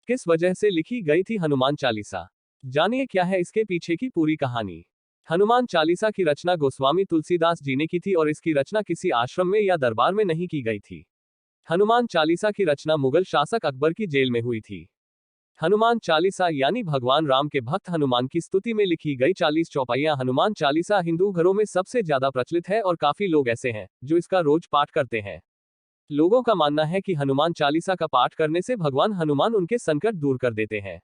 किस वजह से लिखी गई थी हनुमान चालीसा? जानिए क्या है इसके पीछे की पूरी कहानी। हनुमान चालीसा की रचना गोस्वामी तुलसीदास जी ने की थी और इसकी रचना किसी आश्रम में या दरबार में नहीं की गई थी। हनुमान चालीसा की रचना मुगल शासक अकबर की जेल में हुई थी। हनुमान चालीसा यानी भगवान राम के भक्त हनुमान की स्तुति में लिखी गई 40 चौपाइयां। हनुमान चालीसा हिंदू घरों में सबसे ज्यादा प्रचलित है और काफी लोग ऐसे हैं जो इसका रोज पाठ करते हैं। लोगों का मानना है कि हनुमान चालीसा का पाठ करने से भगवान हनुमान उनके संकट दूर कर देते हैं।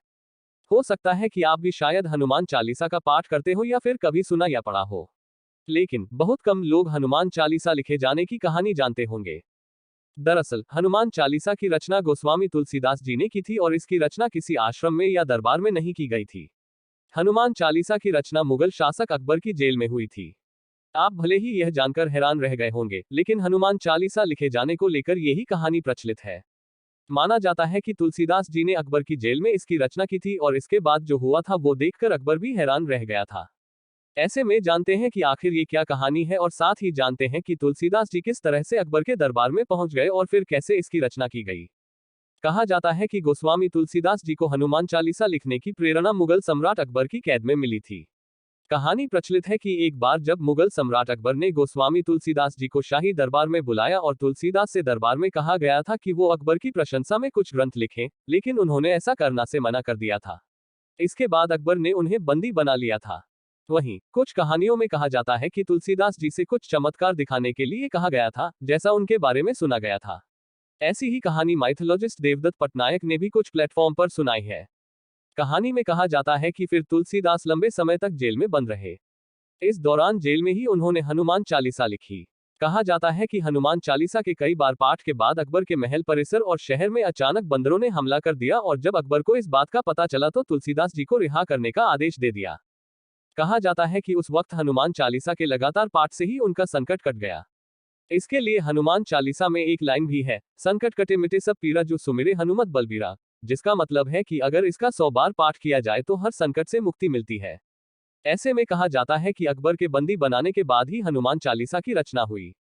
हो सकता है कि आप भी शायद हनुमान चालीसा का पाठ करते हो या फिर कभी सुना या पढ़ा हो, लेकिन बहुत कम लोग हनुमान चालीसा लिखे जाने की कहानी जानते होंगे। दरअसल हनुमान चालीसा की रचना गोस्वामी तुलसीदास जी ने की थी और इसकी रचना किसी आश्रम में या दरबार में नहीं की गई थी। हनुमान चालीसा की रचना मुगल शासक अकबर की जेल में हुई थी। आप भले ही यह जानकर हैरान रह गए होंगे, लेकिन हनुमान चालीसा लिखे जाने को लेकर यही कहानी प्रचलित है। माना जाता है कि तुलसीदास जी ने अकबर की जेल में इसकी रचना की थी और इसके बाद जो हुआ था वो देखकर अकबर भी हैरान रह गया था। ऐसे में जानते हैं कि आखिर ये क्या कहानी है और साथ ही जानते हैं कि तुलसीदास जी किस तरह से अकबर के दरबार में पहुंच गए और फिर कैसे इसकी रचना की गई। कहा जाता है कि गोस्वामी तुलसीदास जी को हनुमान चालीसा लिखने की प्रेरणा मुगल सम्राट अकबर की कैद में मिली थी। कहानी प्रचलित है कि एक बार जब मुगल सम्राट अकबर ने गोस्वामी तुलसीदास जी को शाही दरबार में बुलाया और तुलसीदास से दरबार में कहा गया था कि वो अकबर की प्रशंसा में कुछ ग्रंथ लिखें, लेकिन उन्होंने ऐसा करना से मना कर दिया था। इसके बाद अकबर ने उन्हें बंदी बना लिया था। वहीं कुछ कहानियों में कहा जाता है कि तुलसीदास जी से कुछ चमत्कार दिखाने के लिए कहा गया था, जैसा उनके बारे में सुना गया था। ऐसी ही कहानी माइथोलॉजिस्ट देवदत्त पटनायक ने भी कुछ प्लेटफॉर्म पर सुनाई है। कहानी में कहा जाता है कि फिर तुलसीदास लंबे समय तक जेल में बंद रहे। इस दौरान जेल में ही उन्होंने हनुमान चालीसा लिखी। कहा जाता है कि हनुमान चालीसा के कई बार पाठ के बाद अकबर के महल परिसर और शहर में अचानक बंदरों ने हमला कर दिया और जब अकबर को इस बात का पता चला तो तुलसीदास जी को रिहा करने का आदेश दे दिया। कहा जाता है कि उस वक्त हनुमान चालीसा के लगातार पाठ से ही उनका संकट कट गया। इसके लिए हनुमान चालीसा में एक लाइन भी है, संकट कटे मिटे सब पीरा जो सुमिरे हनुमत बलबीरा, जिसका मतलब है कि अगर इसका 100 बार पाठ किया जाए तो हर संकट से मुक्ति मिलती है। ऐसे में कहा जाता है कि अकबर के बंदी बनाने के बाद ही हनुमान चालीसा की रचना हुई।